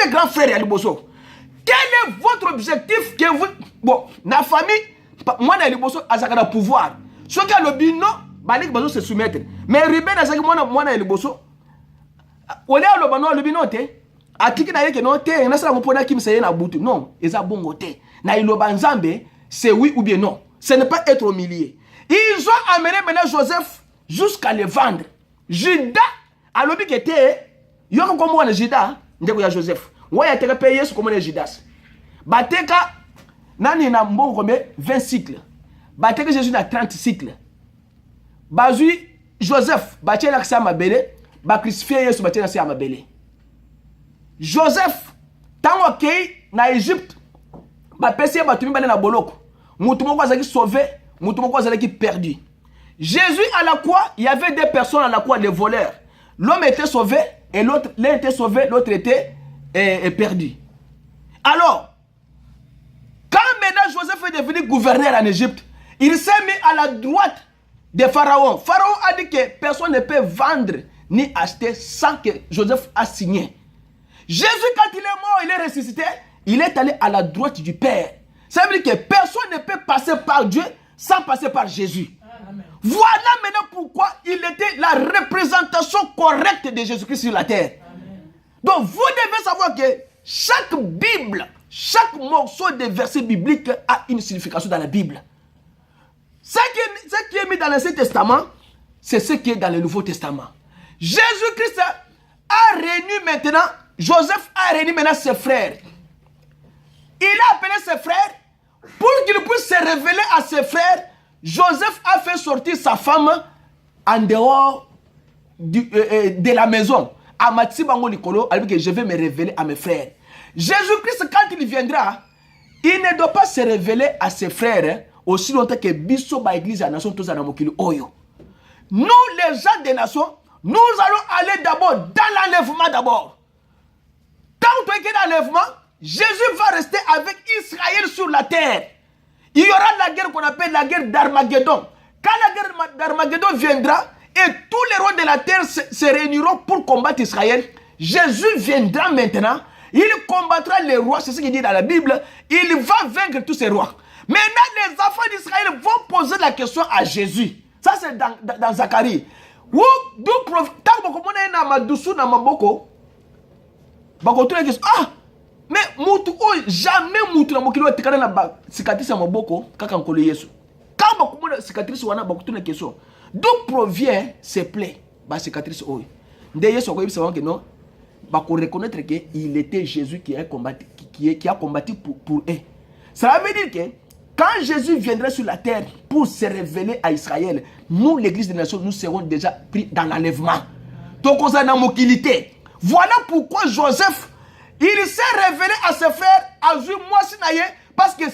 grand frère ya liboso. Quel est votre objectif que vous... Bon, la famille, moi, na liboso, azaka na pouvoir. Ce qui a le bino, balik bazo se soumettre. Mais Ruben azaki moi na liboso. Ole a le bano le bino te. Atiki na yeke no te, na sala mpona kim seye na butu. Non, eza bongo te. Na iloba nzambe, c'est oui ou bien non. Ce n'est pas être humilié. Ils ont amené maintenant Joseph jusqu'à le vendre. Judas, à l'obi qui était, il y a comme moi le Judas, ndeko ya Joseph. Ouais, il a été payé comme le Judas. Bateka, nani na mbongo combien 20 cycles. Bateka Jésus na 30 cycles. Bazui Joseph, batie la ksa mabele, ba crucifié Yesu batie la ksa mabele. Joseph, tango kei na Égypte, ba pesi ba tumi bana na boloko. Mutu moko azaki sauvé, mutu moko azaki perdu. Jésus à la croix, il y avait deux personnes à la croix, les voleurs. L'homme était sauvé et l'autre, l'un était sauvé, l'autre était perdu. Alors, quand maintenant Joseph est devenu gouverneur en Égypte, il s'est mis à la droite de Pharaon. Pharaon a dit que personne ne peut vendre ni acheter sans que Joseph a signé. Jésus, quand il est mort, il est ressuscité, il est allé à la droite du Père. Ça veut dire que personne ne peut passer par Dieu sans passer par Jésus. Amen. Voilà maintenant pourquoi il était la représentation correcte de Jésus-Christ sur la terre. Amen. Donc vous devez savoir que chaque Bible, chaque morceau de verset biblique a une signification dans la Bible. Ce qui est mis dans l'Ancien Testament, c'est ce qui est dans le Nouveau Testament. Jésus-Christ a réuni maintenant, Joseph a réuni maintenant ses frères. Il a appelé ses frères pour qu'il puisse se révéler à ses frères. Joseph a fait sortir sa femme en dehors de la maison. Je vais me révéler à mes frères. Jésus-Christ, quand il viendra, il ne doit pas se révéler à ses frères aussi longtemps que Bisso ba église à nation tous oyo. Nous, les gens des nations, nous allons aller d'abord dans l'enlèvement d'abord. Tant qu'il y a l'enlèvement, Jésus va rester avec Israël sur la terre. Il y aura la guerre qu'on appelle la guerre d'Armageddon. Quand la guerre d'Armageddon viendra et tous les rois de la terre se réuniront pour combattre Israël, Jésus viendra maintenant. Il combattra les rois, c'est ce qu'il dit dans la Bible. Il va vaincre tous ces rois. Maintenant, les enfants d'Israël vont poser la question à Jésus. Ça, c'est dans Zacharie. Mais jamais mutu na mokilo tikana na cicatrice ya maboko kaka nkolo Yesu. Quand bakomona cicatrice wana bakutuna question. D'où provient ces plaies? Ba cicatrice oyo. Nde Yesu akoyebisa bango que non. Bako reconnaître que il était Jésus qui a combattu pour eux. Ça veut dire que quand Jésus viendra sur la terre pour se révéler à Israël, nous l'église des nations nous serons déjà pris dans l'enlèvement. Donc on a mokilité. Voilà pourquoi Joseph il s'est révélé à ses frères à Sinaïe parce que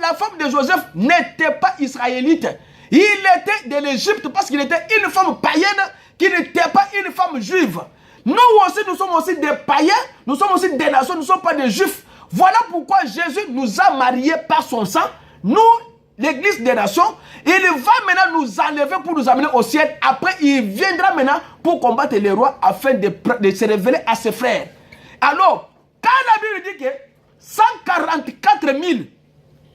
la femme de Joseph n'était pas israélite. Il était de l'Égypte parce qu'il était une femme païenne qui n'était pas une femme juive. Nous aussi, nous sommes aussi des païens, nous sommes aussi des nations, nous ne sommes pas des juifs. Voilà pourquoi Jésus nous a mariés par son sang. Nous, l'église des nations, il va maintenant nous enlever pour nous amener au ciel. Après, il viendra maintenant pour combattre les rois afin de se révéler à ses frères. Alors, quand la Bible dit que 144 000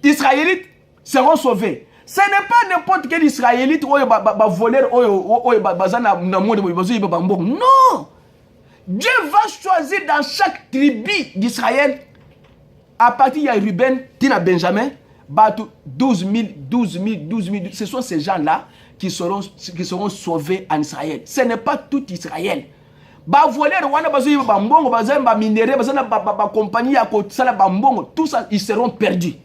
Israélites seront sauvés, ce n'est pas n'importe quel Israélite ou voleur non. Dieu va choisir dans chaque tribu d'Israël, à partir de Ruben, Tina Benjamin, 12 000, ce sont ces gens-là qui seront sauvés en Israël. Ce n'est pas tout Israël. Tout ça, ils seront perdus.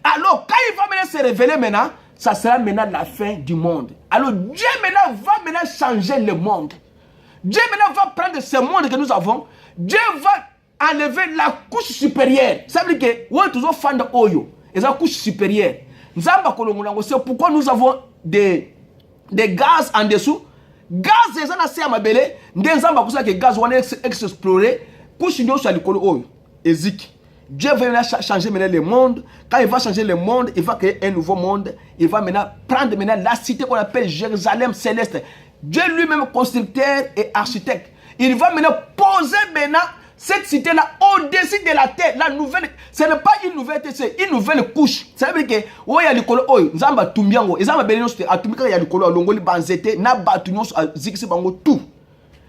Alors, quand il va maintenant se révéler maintenant, ça sera maintenant la fin du monde. Alors, Dieu maintenant va changer le monde. Dieu maintenant va prendre ce monde que nous avons. Dieu va enlever la couche supérieure. Ça veut dire que, on est toujours fan de Oyo. Et la couche supérieure. C'est pourquoi nous avons des gaz en dessous. Gaz, c'est ça, c'est à ma belle. Que gaz, on est exploré. Couche sur le Oyo. Ezik. Dieu va maintenant changer maintenant le monde. Quand il va changer le monde, il va créer un nouveau monde. Il va maintenant prendre maintenant la cité qu'on appelle Jérusalem céleste. Dieu lui-même constructeur et architecte. Il va maintenant poser maintenant cette cité-là, au-dessus de la terre, la nouvelle, ce n'est pas une nouvelle terre, c'est une nouvelle couche. Ça veut dire que, oh, il y a le colo, oh, Zamba Tumbiango, et Zamba Benino, c'était à Tumbika, il y a le colo, Longoli Banzete, na Batunyo, Zixi Bango, tout.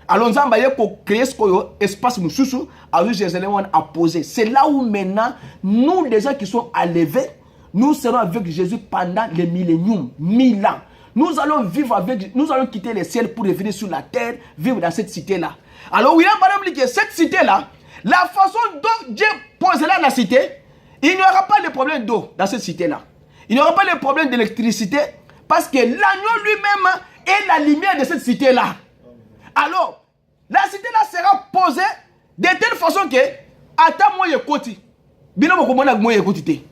Alors, Zamba, il y a créé ce espace Moussoussou, à Jérusalem, à poser. C'est là où maintenant, nous, les gens qui sont enlevés, nous serons avec Jésus pendant les milléniums, 1000 ans. Nous allons vivre avec, nous allons quitter les ciels pour revenir sur la terre, vivre dans cette cité-là. Alors, William Branham dit que cette cité-là, la façon dont Dieu posera la cité, il n'y aura pas de problème d'eau dans cette cité-là. Il n'y aura pas de problème d'électricité parce que l'agneau lui-même est la lumière de cette cité-là. Alors, la cité-là sera posée de telle façon que, attends moi yekoti, bino mokomona moi yekoti.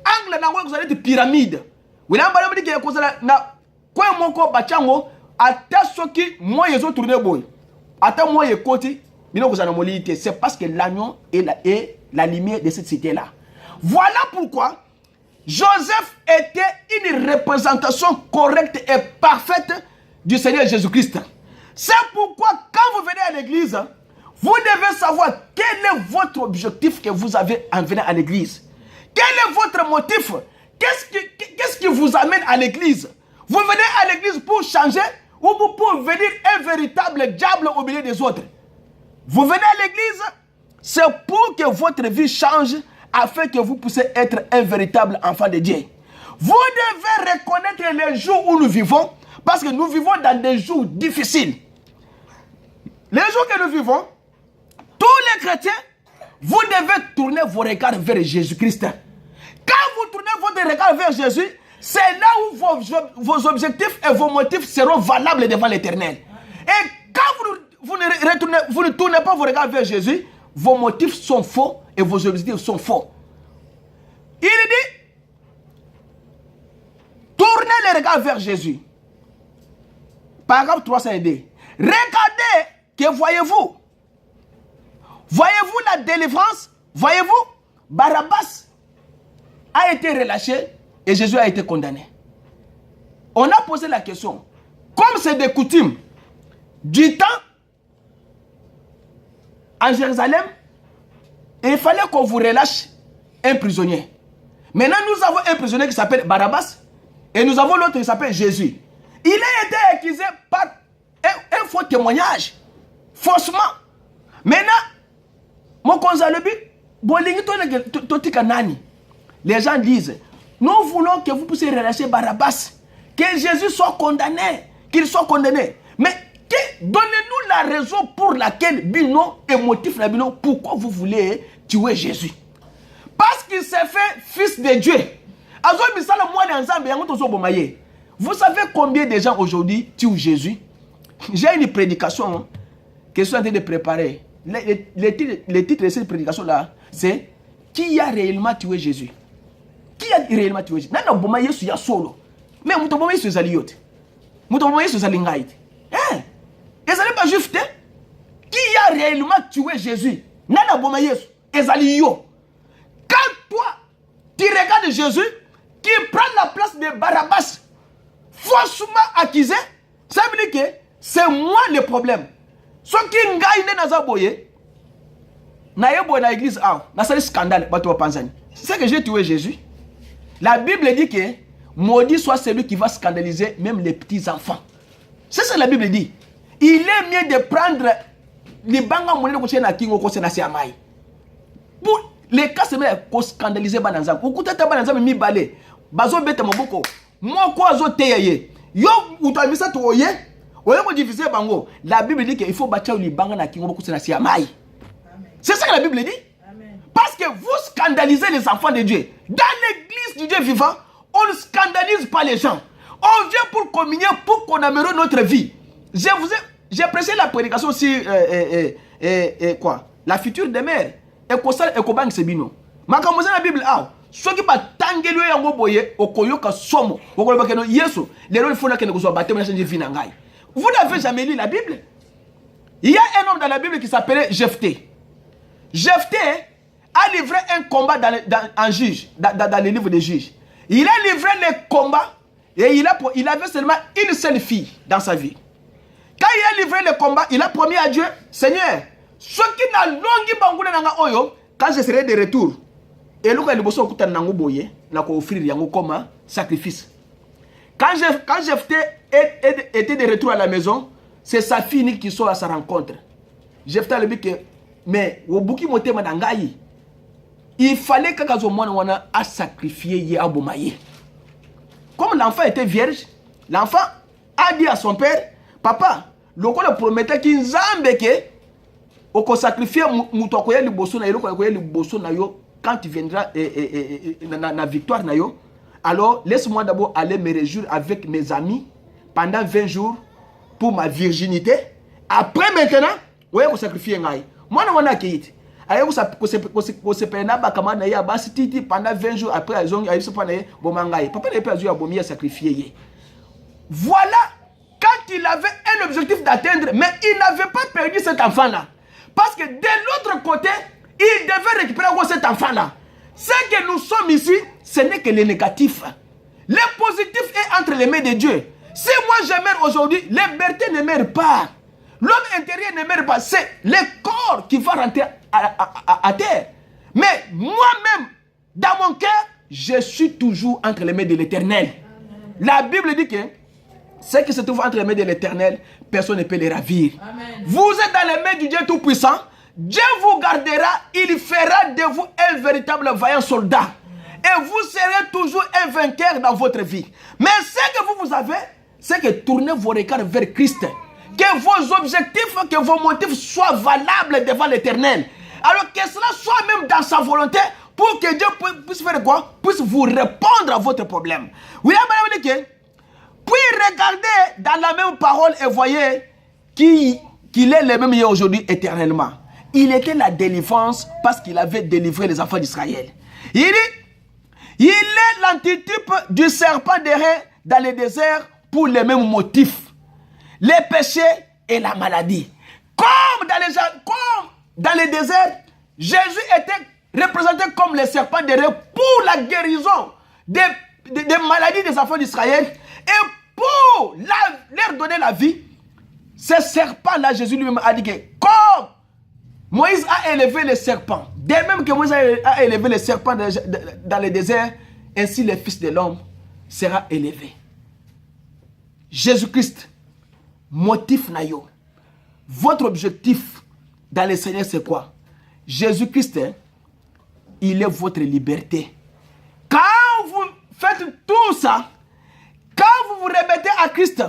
Angle nango vous allez pyramide. William Branham dit que na quoi moko bachango ata soki moi yezo tourner boy. Attends moi yekoti, bino vous allez molité. C'est parce que l'agneau est la lumière de cette cité-là. Voilà pourquoi Joseph était une représentation correcte et parfaite du Seigneur Jésus-Christ. C'est pourquoi quand vous venez à l'église, vous devez savoir quel est votre objectif que vous avez en venant à l'église. Quel est votre motif? Qu'est-ce qui vous amène à l'église? Vous venez à l'église pour changer ou pour venir un véritable diable au milieu des autres? Vous venez à l'église, c'est pour que votre vie change afin que vous puissiez être un véritable enfant de Dieu. Vous devez reconnaître les jours où nous vivons parce que nous vivons dans des jours difficiles. Les jours que nous vivons, tous les chrétiens, vous devez tourner vos regards vers Jésus-Christ. Quand vous tournez votre regard vers Jésus, c'est là où vos objectifs et vos motifs seront valables devant l'Éternel. Et quand vous ne tournez pas vos regards vers Jésus, vos motifs sont faux et vos objectifs sont faux. Il dit, tournez les regards vers Jésus. Paragraphe 302. Regardez, que voyez-vous? Voyez-vous la délivrance? Voyez-vous? Barabbas a été relâché et Jésus a été condamné. On a posé la question. Comme c'est des coutumes du temps en Jérusalem, il fallait qu'on vous relâche un prisonnier. Maintenant, nous avons un prisonnier qui s'appelle Barabbas et nous avons l'autre qui s'appelle Jésus. Il a été accusé par un faux témoignage. Faussement. Maintenant, mon consalebi, les gens disent, nous voulons que vous puissiez relâcher Barabbas, que Jésus soit condamné, qu'il soit condamné. Mais donnez-nous la raison pour laquelle Bino est motif, pourquoi vous voulez tuer Jésus. Parce qu'il s'est fait fils de Dieu. Vous savez combien de gens aujourd'hui tuent Jésus? J'ai une prédication que je suis en train de préparer. Le titre de cette prédication-là, c'est qui a réellement tué Jésus? Qui a réellement tué Jésus? Nana boma Yesu ya solo. Mais muto boma Yesu ezali yote. Muto boma Yesu ezali ngaite. Ezali pas juste. Qui a réellement tué Jésus? Nana boma Yesu ezali yo. Quand toi, tu regardes Jésus qui prend la place de Barabbas, faussement accusé, ça veut dire que c'est moi le problème. Ce qui est nazaboye, naïbo na église a, na sali scandale, bato panzani. C'est que j'ai tué Jésus. La Bible dit que maudit soit celui qui va scandaliser même les petits enfants. C'est ce que la Bible dit. Il est mieux de prendre les banga monene ko na kingo ko na siamai. Pour les cas c'est même ko scandaliser bananza. Ko kutata bananza mi balé. Bazo beta moboko. Moko azo teyeye. Yo utamisa to oye. Oye mo diviser bango. La Bible dit qu'il faut bâtir les banga na kingo ko na siamai. C'est ça que la Bible dit. Amen. Parce que vous scandalisez les enfants de Dieu. Dans l'église du Dieu vivant, on ne scandalise pas les gens. On vient pour communier, pour qu'on améliore notre vie. J'ai prêché la prédication sur quoi? La future des mères. Et quoi ça, et quoi bang sebino. Ma comme la Bible a. Ce qui va tangelo yango boye, okoyoka somo. Okoyoka no Yesu. Les gens font que nous soyons baptisés dans une vie nangai. Vous n'avez jamais lu la Bible? Il y a un homme dans la Bible qui s'appelait Jephthé. Jephthé a livré un combat dans le livre des juges. Il a livré le combat et il avait seulement une seule fille dans sa vie. Quand il a livré le combat, il a promis à Dieu, Seigneur, Ce qui n'a longi bangoula nanga oyo, quand je serai de retour, et le cas de bosso kuta nango boye, la ko offrir yango comme un sacrifice. Quand Jephthé était de retour à la maison, c'est sa fille qui sort à sa rencontre. Jephthé lui dit que, mais wobuki mote madangayi, il fallait que Kazomwana a sacrifié Yabomaye. Comme l'enfant était vierge, l'enfant a dit à son père, papa, le promettait qu'il zambeke, au sacrifier Moutokoye le bosso na le bosso na yo quand tu viendras na victoire na yo. Alors laisse-moi d'abord aller me réjouir avec mes amis pendant 20 jours pour ma virginité. Après maintenant, ouais, on sacrifier ngai. Moi na wana kiti. Aye ko se pena ba kama na ya basi titi pendant 20 jours après ils ont ayi se pana bomangai. Papa ne peut pas abomier sacrifier. Voilà quand il avait un objectif d'atteindre, mais il n'avait pas perdu cet enfant-là. Parce que de l'autre côté, il devait récupérer cet enfant-là. Ce que nous sommes ici, ce n'est que le négatif. Le positif est entre les mains de Dieu. Si moi je meurs aujourd'hui, liberté ne meurt pas. L'homme intérieur ne meurt pas. C'est le corps qui va rentrer à terre. Mais moi-même, dans mon cœur, je suis toujours entre les mains de l'Éternel. La Bible dit que ce qui se trouve entre les mains de l'Éternel, personne ne peut les ravir. Amen. Vous êtes dans les mains du Dieu Tout-Puissant. Dieu vous gardera, il fera de vous un véritable vaillant soldat. Et vous serez toujours un vainqueur dans votre vie. Mais ce que vous avez, c'est que tournez vos regards vers Christ. Que vos objectifs, que vos motifs soient valables devant l'Éternel. Alors que cela soit même dans sa volonté pour que Dieu puisse faire quoi? Puisse vous répondre à votre problème. Oui, puis regardez dans la même parole et voyez qu'il est le même aujourd'hui éternellement. Il était la délivrance parce qu'il avait délivré les enfants d'Israël. Il dit, il est l'antitype du serpent d'airain dans le désert pour les mêmes motifs. Les péchés et la maladie. Comme dans les déserts, Jésus était représenté comme le serpent d'airain pour la guérison des maladies des enfants d'Israël. Et pour leur donner la vie, ce serpent-là, Jésus lui-même a dit que comme Moïse a élevé le serpent, de même que Moïse a élevé le serpent dans le désert, ainsi le Fils de l'homme sera élevé. Jésus-Christ, motif nayo. Votre objectif dans le Seigneur, c'est quoi? Jésus-Christ, il est votre liberté. Quand vous faites tout ça, quand vous vous remettez à Christ,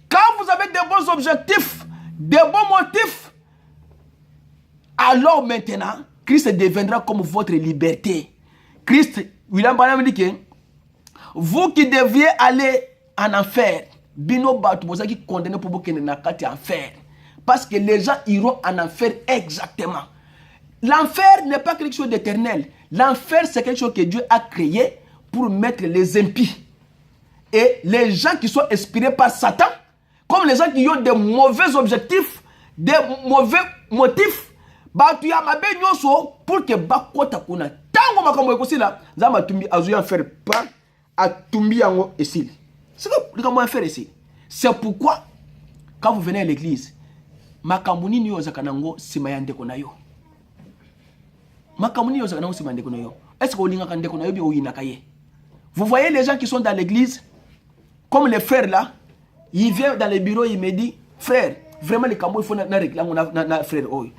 quand vous avez de bons objectifs, de bons motifs, alors maintenant, Christ deviendra comme votre liberté. Christ, William Branham dit que vous qui deviez aller en enfer, bino batu boza qui condamné pour vous en enfer, parce que les gens iront en enfer exactement. L'enfer n'est pas quelque chose d'éternel. L'enfer, c'est quelque chose que Dieu a créé pour mettre les impies et les gens qui sont inspirés par Satan, comme les gens qui ont des mauvais objectifs, des mauvais motifs, pour que bakota kuna tango makambo ekosila nzamba tumbi azuya faire pas à tumbi yango ici. C'est comment faire ici. C'est pourquoi quand vous venez à l'église, makambo nini yo zakanango sima ya ndeko na yo. Makambo nini yo zakanango sima ndeko na yo. Est-ce que olinga ndeko na yo bi oyinaka ye? Vous voyez les gens qui sont dans l'église, comme les frères là, ils viennent dans les bureaux, ils me disent, frère, vraiment les cambos il faut na réclamer na frère oy.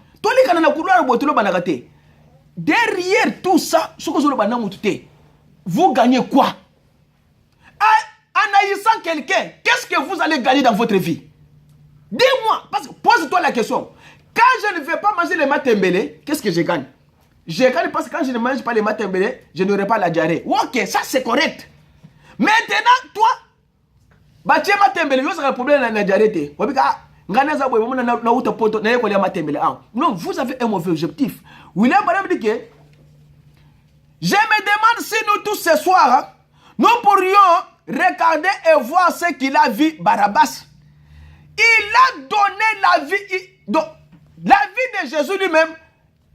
Derrière tout ça, vous gagnez quoi? En haïssant quelqu'un, qu'est-ce que vous allez gagner dans votre vie? Dis-moi, parce que pose-toi la question. Quand je ne vais pas manger les matembele, qu'est-ce que je gagne? Je gagne parce que quand je ne mange pas les matembele, je n'aurai pas la diarrhée. Ok, ça c'est correct. Maintenant, toi, tu as matembele, tu as un problème dans la diarrhée. Non, vous avez un mauvais objectif. William Branham dit que je me demande si nous tous ce soir, nous pourrions regarder et voir ce qu'il a vu Barabbas. Il a donné la vie, la vie de Jésus lui-même.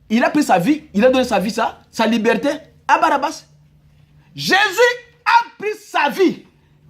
Il a pris sa vie, il a donné sa vie, sa liberté à Barabbas. Jésus a pris sa vie.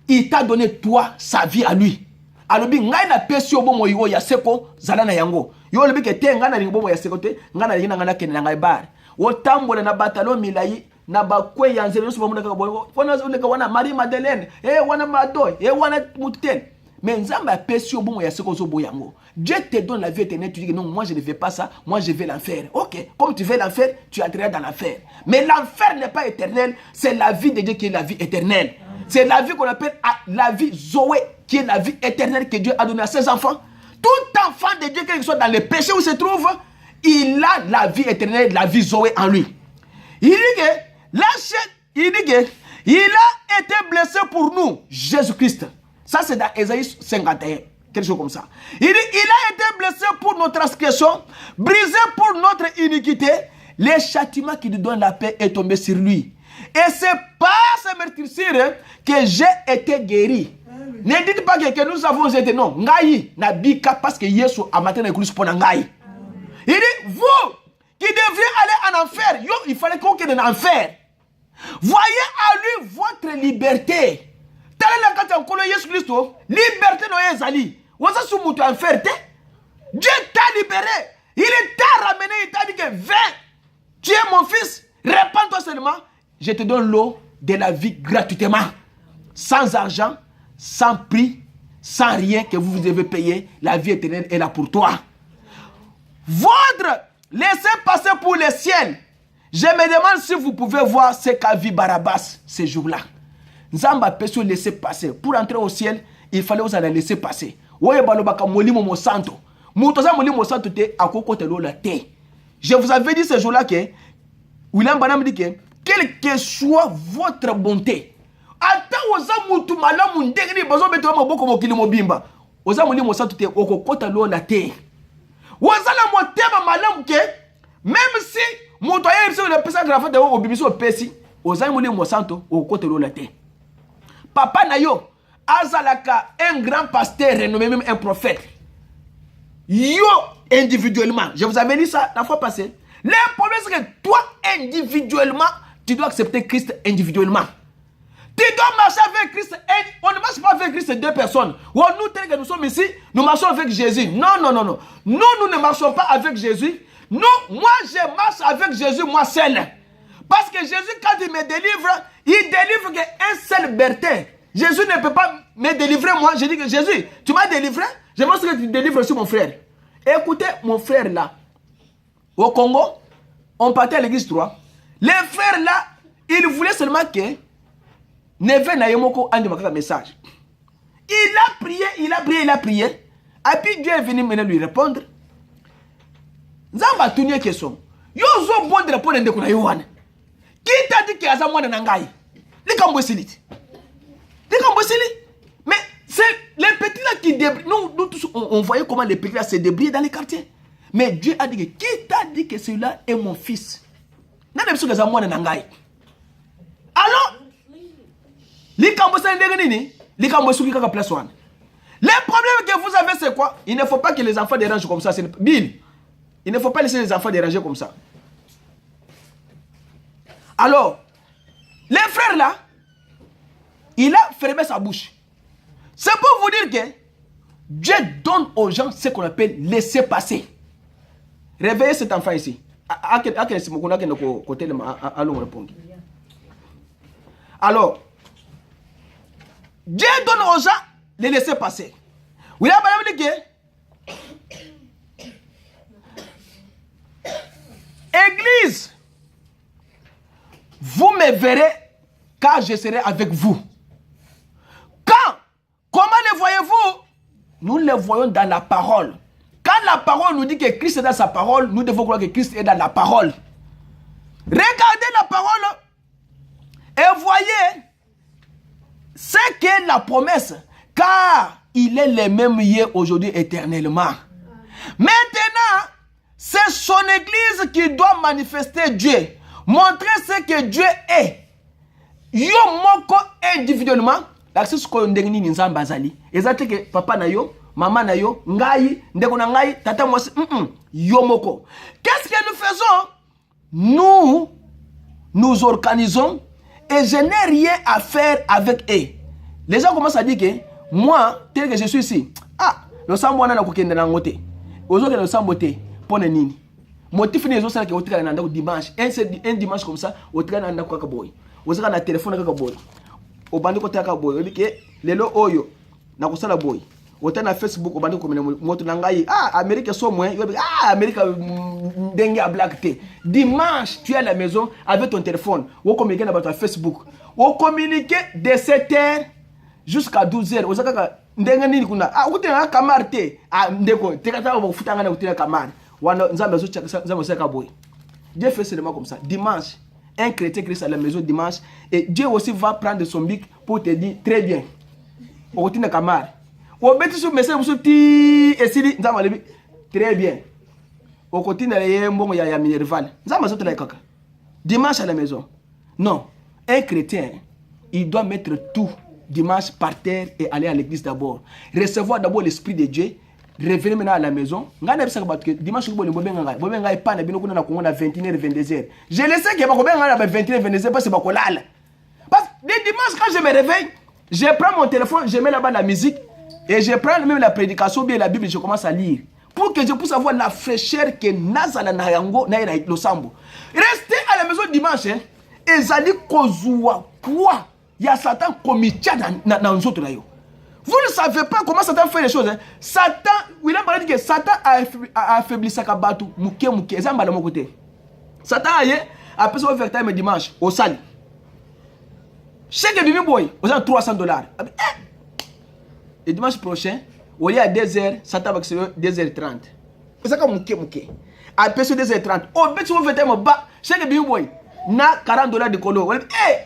Il t'a donné toi sa vie à lui. Alors, ngai na pesi obo moyo ya seko zala na yango. yo le ke te ngana ringo bomo ya sekote ngana ringa ngana kene ngai bar o tambola na batalo milai na bakwe ya nzelo so bamunaka boyo fona ule ka wana Marie Madeleine wana Mado wana mututen mais nzamba a pesio bomo ya seko zo boyango. Dieu te donne la vie éternelle, tu dis que non, moi je ne veux pas ça, moi je veux l'enfer. Ok, comme tu veux l'enfer, tu entreras dans l'enfer. Mais l'enfer n'est pas éternel, c'est la vie de Dieu qui est la vie éternelle. C'est la vie qu'on appelle la vie Zoé, qui est la vie éternelle que Dieu a donnée à ses enfants. Tout enfant de Dieu, quel que soit dans le péché où il se trouve, il a la vie éternelle, la vie Zoé en lui. Il dit que, il a été blessé pour nous, Jésus-Christ. Ça c'est dans Ésaïe 51. Quelque chose comme ça. Il dit, il a été blessé pour nos transgressions, brisé pour notre iniquité. Le châtiment qui nous donne la paix est tombé sur lui. Et c'est par ce meurtrissure que j'ai été guéri. Amen. Ne dites pas que nous avons été, non. Ngai, na bika parce que Yesu a matin na église pour ngai. Il dit, vous qui devriez aller en enfer, yo, il fallait qu'on ait en enfer. Voyez à lui votre liberté. Telle est la carte en Yesu Christ, liberté no ezali. Dieu t'a libéré. Il t'a ramené. Il t'a dit que viens. Tu es mon fils. Répands-toi seulement. Je te donne l'eau de la vie gratuitement. Sans argent, sans prix, sans rien que vous devez payer. La vie éternelle est là pour toi. Votre laissez passer pour le ciel. Je me demande si vous pouvez voir ce qu'a vu Barabbas ce jour-là. Nzamba peut se laisser passer. Pour entrer au ciel, il fallait vous la laisser passer. Je vous avais dit ce jour-là que William Branham dit que quelle que soit votre bonté, même si Papa Nayo Azalaka, un grand pasteur renommé, même un prophète. Yo, individuellement, je vous avais dit ça la fois passée. Le problème, c'est que toi, individuellement, tu dois accepter Christ individuellement. Tu dois marcher avec Christ. On ne marche pas avec Christ deux personnes. Nous, tel que nous sommes ici, nous marchons avec Jésus. Non, non, non, non. Nous ne marchons pas avec Jésus. Nous, moi, je marche avec Jésus, moi seul. Parce que Jésus, quand il me délivre, il délivre qu'un seul bertin. Jésus ne peut pas me délivrer moi. Je dis que Jésus, tu m'as délivré. Je pense que tu délivres aussi mon frère. Écoutez, mon frère là, au Congo, on partait à l'église 3. Les frères là, ils voulaient seulement que Neve Nayemoko ande un message. Il a prié, il a prié, il a prié. Et puis Dieu est venu maintenant lui répondre. Zamba tenir question. Yo zo bon de répondre de kuna yohana. Qui t'a dit que aza mwana nangai? Les kambosiliti. Mais c'est les petits là qui débrouillent. Nous tous, on voyait comment les petits là se débrouillaient dans les quartiers. Mais Dieu a dit que qui t'a dit que celui-là est mon fils? Alors, le problème que vous avez, c'est quoi? Il ne faut pas que les enfants dérangent comme ça. Bill, il ne faut pas laisser les enfants déranger comme ça. Alors, les frères là, il a fermé sa bouche. C'est pour vous dire que Dieu donne aux gens ce qu'on appelle laisser passer. Réveillez cet enfant ici. Alors, Dieu donne aux gens les laisser passer. Oui, là, madame dit que Église, vous me verrez quand je serai avec vous. Quand? Comment le voyez-vous? Nous le voyons dans la parole. Quand la parole nous dit que Christ est dans sa parole, nous devons croire que Christ est dans la parole. Regardez la parole et voyez ce qu'est la promesse, car il est le même hier, aujourd'hui, éternellement. Maintenant, c'est son église qui doit manifester Dieu, montrer ce que Dieu est. Yo moko individuellement, l'accès ce qu'on dénigre ni nzamba bazali. Exactement que papa na yo, maman na yo, ngai, ndeko na ngai, tata moi, yo moko. Qu'est-ce que nous faisons? Nous organisons et je n'ai rien à faire avec eux. Les gens commencent à dire que moi, tel que je suis ici, le sang moi na kokende na ngote. Aujourd'hui, le samboté, pour le nini. Motif ni ezosala ke otika na ndako dimanche. Un dimanche comme ça, otika na ndako kaka boy. Ozaka na téléphone kaka boy. Obandi ko taka boy. Obike lelo oyo na kusala boy. Ota na Facebook obandi ko mena moto na ngai. Ah, Amérique so moins. Ah, Amérique ndenge à black té. Dimanche, tu es à la maison avec ton téléphone. Ou communiquer na Facebook. Ou communiquer de 7h jusqu'à 12h. Ozaka ndenge nini kuna. Ah, ukutena kamar té. Ah, ndeko, tekata ba futanga na ukutena kamar. Dieu fait seulement comme ça. Dimanche, un chrétien qui reste à la maison dimanche, et Dieu aussi va prendre son bic pour te dire très bien. Au de camar. Au bêtis sur message, vous et si très bien. Au côté de la minerval. Dimanche à la maison. Non. Un chrétien, il doit mettre tout dimanche par terre et aller à l'église d'abord. Recevoir d'abord l'esprit de Dieu. Revenez maintenant à la maison. Dimanche, je vais pas 21h, 22h. Je le sais que je vais 21h, 22h parce que parce que dimanche, quand je me réveille, je prends mon téléphone, je mets là-bas la musique et je prends même la prédication, bien la Bible, je commence à lire. Pour que je puisse avoir la fraîcheur que Nazala Nayango na Losambo. Restez à la maison dimanche, et Zali Kozua, quoi? Il y a Satan comité dans nous autres. Vous ne savez pas comment Satan fait les choses. Hein? Satan, il a dit que Satan a affaibli Sakabatu, Mouké, c'est un mon côté. Satan a fait son overtime dimanche au sali. Chaque Bibi Boy, aux gens $300. Et dimanche prochain, au lieu à 2h, Satan va accélérer 2h30. C'est ça comme Mouké. Après ce 2h30, au bet son overtime bas, chaque Bibi Boy, na $40 de colo.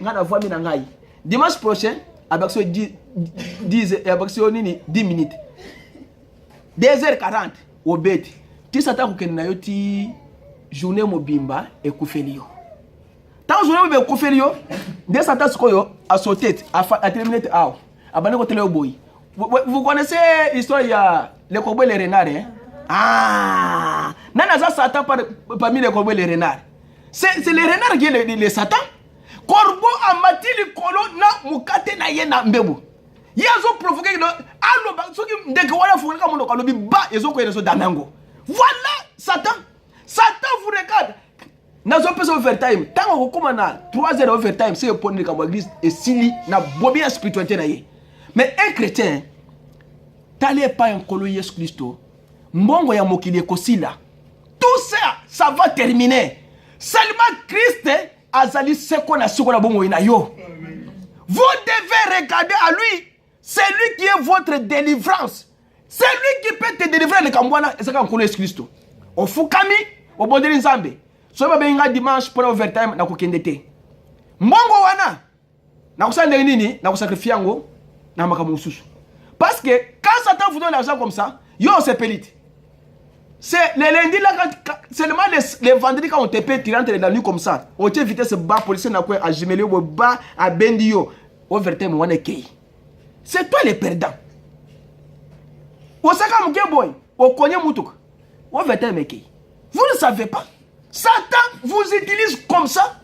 On a voix minangai. Dimanche prochain, avec ce 10 minutes. 2h40 au bet. Tu s'attends que na yoti journée mobimba et koufelio. Tant journée mobimba koufelio, des s'attends koyo à sauter à terminer à abandonner côté le boy. Vous connaissez l'histoire il y a les corbeaux et les renards hein? Ah, nana ça s'attend parmi les corbeaux et les renards. C'est les renards qui est les Satan. Corbeau a mati le colo na mukate na yena mbebu. Yazo provoqué no allo ba soki ndeke wala fuka mono kalobi ba yazo ko yeso danango. Voilà Satan. Satan vous regarde. Nazo pesa overtime. Tango kokoma na 3 heures overtime c'est pour ni kabo église et sili na bobia spiritualité na ye. Mais un chrétien t'allez pas un colo Yesu Christo. Mbongo ya mokili ekosila. Tout ça ça va terminer. Seulement Christ Azali seko na siko na bongo ina yo. Vous devez regarder à lui. C'est lui qui est votre délivrance. C'est lui qui peut te délivrer le Kambwana. Et c'est quand on connaît Christ. Au Fukami, au Bondeli Nzambe. So ba dimanche pour overtime na kokendete. Mbongo wana. Na kusanda nini? Na kusakrifia ngo na makambo mususu. Parce que quand Satan vous donne l'argent comme ça, yo c'est pelite. C'est les lundis là, seulement les vendredis quand on te paie, tu rentres dans la nuit comme ça. On te vitesse bas, policier n'a quoi à Jimelio, bas, à Bendio. Overtime, on est kei. C'est toi le perdant. Au Saka Mukeboy, au Konye Moutouk. Overtime est kei. Vous ne savez pas. Satan vous utilise comme ça.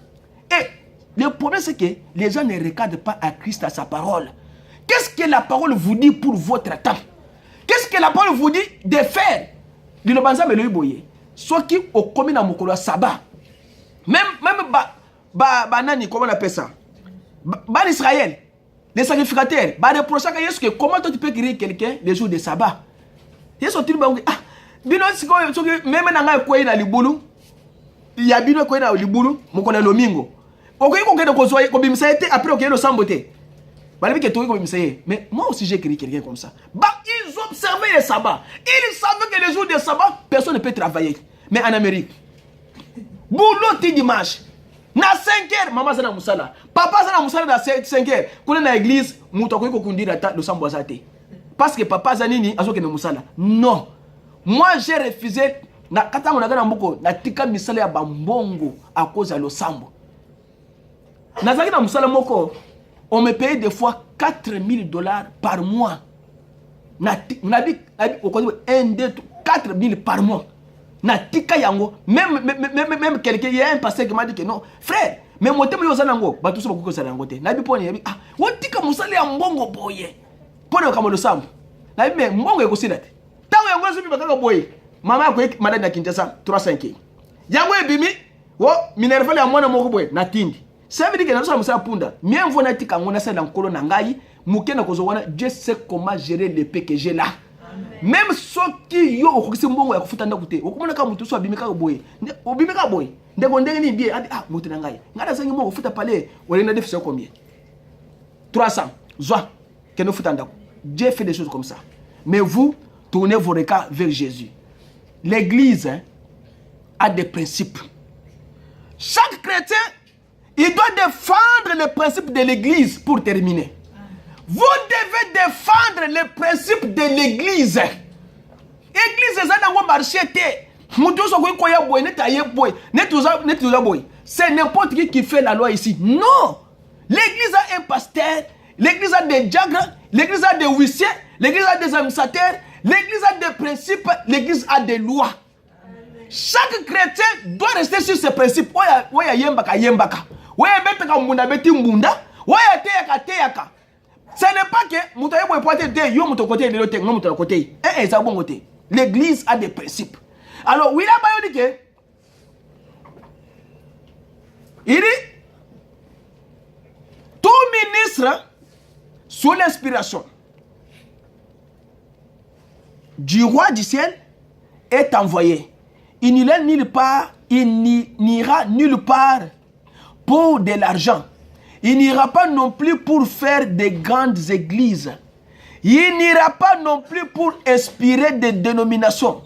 Et le problème c'est que les gens ne regardent pas à Christ, à sa parole. Qu'est-ce que la parole vous dit pour votre temps? Qu'est-ce que la parole vous dit de faire? Le banza me le boye. Soit qui au commis na mokolo sabbat. Même nani comment on appelle ça? Ban Israël, les sacrificateurs, les prochains que comment tu peux créer quelqu'un les jours de sabbat? Ils sont tous ah bino siko même na ngai ko ina libulu. Ya bino ko ina libulu mokolo lomingo. Okoyi ko kende ko soye ko bimisa été après okoyi lo samboté. Mais moi aussi j'ai créé quelqu'un comme ça. Bah, ils observaient les sabbats. Ils savaient que les jours de sabbat, personne ne peut travailler. Mais en Amérique, boulot dimanche. Na 5h, maman zana musala. Papa zana musala na 5h. Quand on est à l'église, moutako ko kundira ta do sambozate. Parce que papa zanini azoke na musala. Non. Moi j'ai refusé na katango na gana mboko na tika misala ya bambongo à cause de losambo. Na zaki na musala moko. On me paye des fois $4,000 par mois. Na dit 1, 2, 4,000 par mois. Na tika yango. Même quelqu'un, il y a un pasteur qui m'a dit que non. Frère, mais moi, je suis nango. Bah, tout ça, beaucoup de ça. Na dit pour ni ah, on tika musali ambongo boye. Pour le kamolo sam. Na dit mais mbongo eko silate. Tango yango zubi bakaka boye. Maman a malade na Kinshasa 3-5. Yango ebimi, wo minerval ya mwana moko boy na tindi. Ça veut dire que nous sommes à Punda. Mien vona tika ngona sa dans kolo nangai, mukena kozowana, Dieu sait comment gérer l'épée que j'ai là. Même ceux qui yo okisi mbongo ya kufuta ndakute. Okomona ka mutu so abimika boy. Obimika boy. Ndeko ndenge ni bien, mutu nangai. Ngada zangi mo kufuta pale, olenda déficit combien? 300. Zwa. Que nous foutons d'accord. Dieu fait des choses comme ça. Mais vous, tournez vos regards vers Jésus. L'église a des principes. Chaque chrétien, il doit défendre les principes de l'église pour terminer. Vous devez défendre les principes de l'église. L'église, c'est n'importe qui fait la loi ici. Non. L'église a un pasteur, l'église a des diacres, l'église a des huissiers, l'église a des administrateurs, l'église a des principes, l'église a des lois. Chaque chrétien doit rester sur ces principes. Oya yembaka yembaka. Oya betaka mbunda beti mbunda. Oya teyaka teyaka. Ce n'est pas que mouta yebo pote de yo mouto côté de l'autre, non mouto côté. Ça bon côté. L'église a des principes. Alors, oui là bayo dit que il dit tout ministre sous l'inspiration du roi du ciel est envoyé. Il n'ira nulle part, pour de l'argent. Il n'ira pas non plus pour faire de grandes églises. Il n'ira pas non plus pour inspirer des dénominations.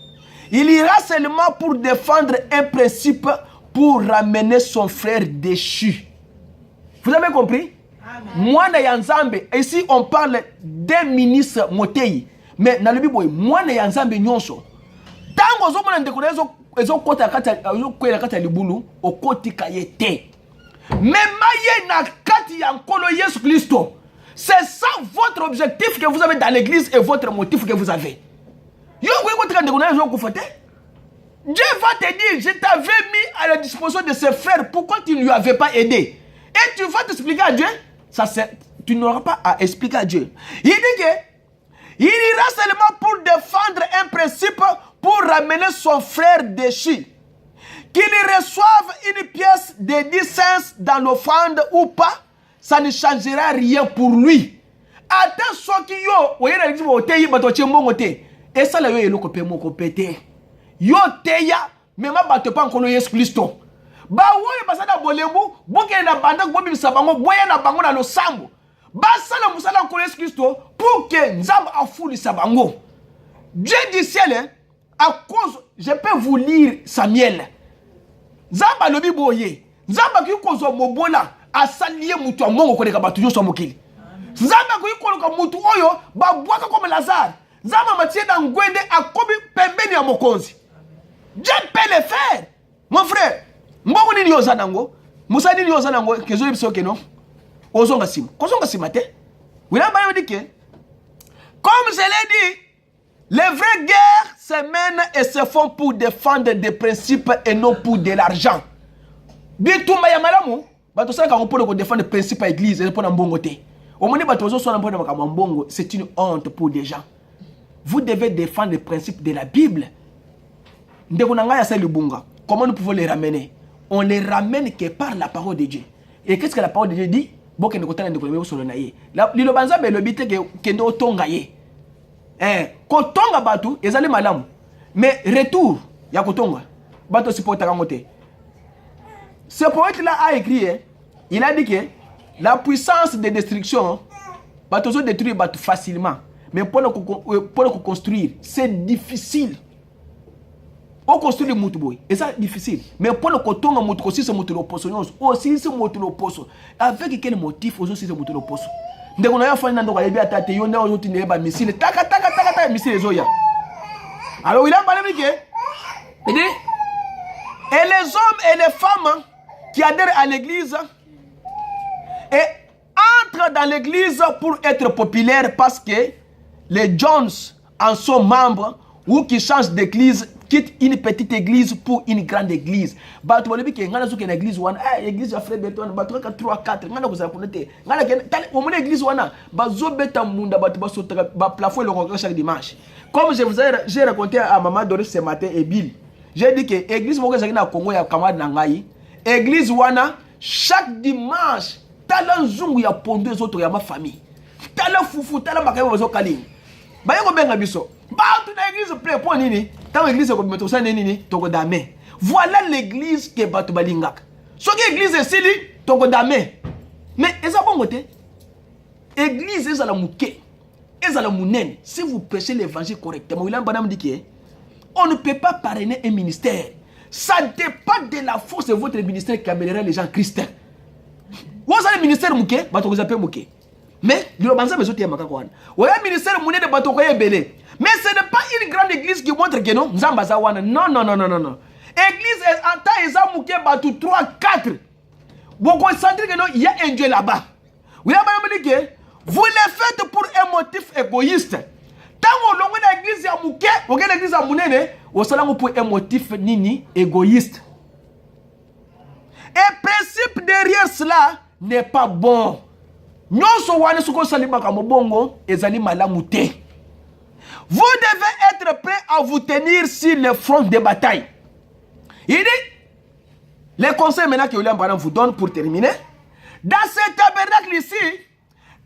Il ira seulement pour défendre un principe, pour ramener son frère déchu. Vous avez compris? Mwana ya Nzambe. Ici on parle d'un ministre Motei. Mais dans le Bible, mwana ya Nzambe nyonso. Tango zo mona ndeko ezo kota kata libulu okoti kayete. Mais maye na kati ya nkolo Yesu Christo. C'est ça votre objectif que vous avez dans l'église et votre motif que vous avez. Yo Dieu va te dire, je t'avais mis à la disposition de ce frère, pourquoi tu ne lui avais pas aidé? Et tu vas t'expliquer à Dieu? Tu n'auras pas à expliquer à Dieu. Il dit que il ira seulement pour défendre un principe, pour ramener son frère déchu. Qu'il reçoive une pièce de 10 cents dans l'offrande ou pas, ça ne changera rien pour lui. Attends, ce qui yo, et ça là, yo, yo teya, mais ma batte pas encore Yesu Christo. Ba woye basada bolembu, boke na banda bobi sabango, boya na bango na losambo. Ba sala musala encore Yesu Christo pour que Nzamba afuli sabango. Dieu du ciel, à cause, je peux vous lire Samuel. Nzamba lobi boye, Nzamba ki kozo mobola, asaliye mutu amongo koleka batu yo so mokili. Nzamba ki koloka mutu oyo, ba bwaka comme Lazare. Nzamba matie na ngwende akobi pembeni ya mokonzi. Dieu peut le faire. Mon frère, mbongo nini yoza nango? Musa nini yoza nango? Kezo yipso keno? Ozonga sima. Kozonga sima te? Wila bayo di ke? Comme je l'ai dit, les vraies guerres se mènent et se font pour défendre des principes et non pour de l'argent. Bitumba ya malamu, bato sala ka pour défendre des principes à l'église et pour na mbongo te. Omoni bato zo so na mbongo, c'est une honte pour des gens. Vous devez défendre les principes de la Bible. Comment nous pouvons les ramener? On les ramène que par la parole de Dieu. Et qu'est-ce que la parole de Dieu dit? Mais retour, ya kotonga. Bato si potarangote. Ce poète-là a écrit, il a dit que la puissance de destruction, bato se détruit facilement. Mais pour le construire, c'est difficile. On construit le moutouboy, et ça c'est difficile. Mais pour le coton, on montre aussi ce moutoulo poisson, aussi ce moutoulo poisson. Avec quel motif aussi ce moutoulo poisson? Dès qu'on a fait un endroit, il y a des gens qui ont des missiles, missiles zoya. Alors il a parlé de il dit, et les hommes et les femmes qui adhèrent à l'église et entrent dans l'église pour être populaires parce que les Jones en sont membres ou qui changent d'église quitte une petite église pour une grande église. Bato bolobi ke ngana zuke na église wana, église ya frère Beton, bato ka 3 4, ngana ko za connecter. Ngana ke au moins église wana, bazo beta munda bato baso ba plafond le congregation chaque dimanche. Comme j'ai raconté à maman Doris ce matin et Bill. J'ai dit que église moko zaki na Congo ya camarade na ngai. Église wana chaque dimanche tala nzungu ya pondo les autres ya ma famille. Tala fufu tala makayo bazo kaling. Ba yoko benga biso. Ba tu na église plein pour nini? Tant l'église ko mettre ça nini toko dame. Voilà l'église que bato balingaka. So que église esili toko dame. Mais eza bon côté. Église eza la muke. Eza la munene. Si vous prêchez l'évangile correctement, il a un dit que on ne peut pas parrainer un ministère. Ça dépend de la force de votre ministère qui amènera les gens chrétiens. Vous avez le ministère muke, bato vous appelez muke. Mais le ministère de mais ce n'est pas une grande église qui montre que non, non. Église en temps ils ont muke bato 3 4. Vous concentrez que non, il y a un Dieu là-bas. Vous le faites pour un motif égoïste. Tant que l'on a l'église à muke, on a l'église à munene, on s'en pour un motif nini égoïste. Et principe derrière cela n'est pas bon. Vous devez être prêt à vous tenir sur le front de bataille. Il dit, les conseils maintenant que William Branham vous donne pour terminer, dans ce tabernacle ici,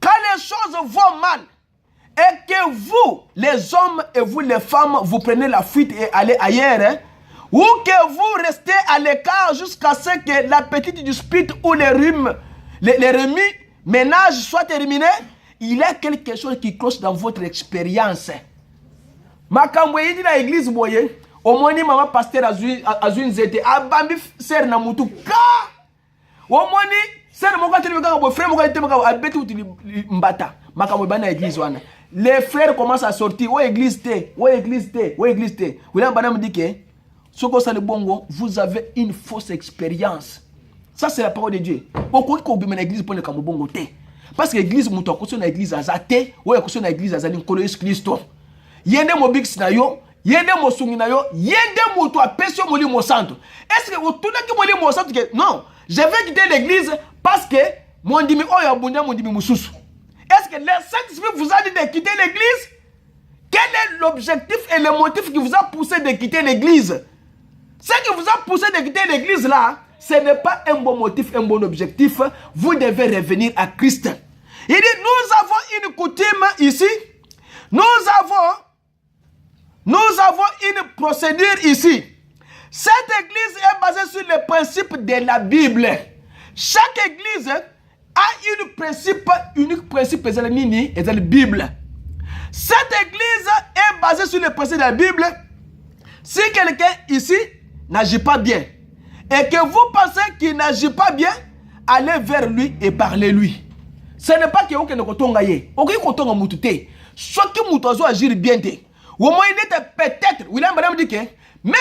quand les choses vont mal, et que vous, les hommes et vous, les femmes, vous prenez la fuite et allez ailleurs, hein, ou que vous restez à l'écart jusqu'à ce que l'appétit du spirit ou les rhumes, les remis, ménage soit terminé, il y a quelque chose qui cloche dans votre expérience. Makambo yidi na église boye, omoni mama pasteur azui nzete, abambi ser na mutu ka. Omoni ser moka tele moka bo frère moka tele moka abeti utili mbata. Makambo bana église wana. Les frères commencent à sortir, ouais église té, ouais église té, ouais église té. William Branham dit que soko sale bongo, vous avez une fausse expérience. Ça c'est la parole de Dieu. Pourquoi qu'on bime na église pour le kamobongo té? Parce que l'église muto ko na église azate, ouais ko na église azali nkolo Yesu Kristo. Yende mo bix na yo, yende mo sungi na yo, yende muto apesio moli mo santo. Est-ce que vous tournez que moli mo santo que non, je vais quitter l'église parce que mon dimi oyo abunda mon dimi mususu. Est-ce que le Saint-Esprit vous a dit de quitter l'église? Quel est l'objectif et le motif qui vous a poussé de quitter l'église? Ce qui vous a poussé de quitter l'église là, ce n'est pas un bon motif, un bon objectif. Vous devez revenir à Christ. Il dit, nous avons une coutume ici. Nous avons une procédure ici. Cette église est basée sur le principe de la Bible. Chaque église a unique principe, c'est la Bible. Cette église est basée sur le principe de la Bible. Si quelqu'un ici n'agit pas bien, et que vous pensez qu'il n'agit pas bien, allez vers lui et parlez-lui. Ce n'est pas que vous ne kotonga ye. Oki kotonga mutute. Soit que mutozo agir bien te. Au moins il était peut-être, William Branham dit que même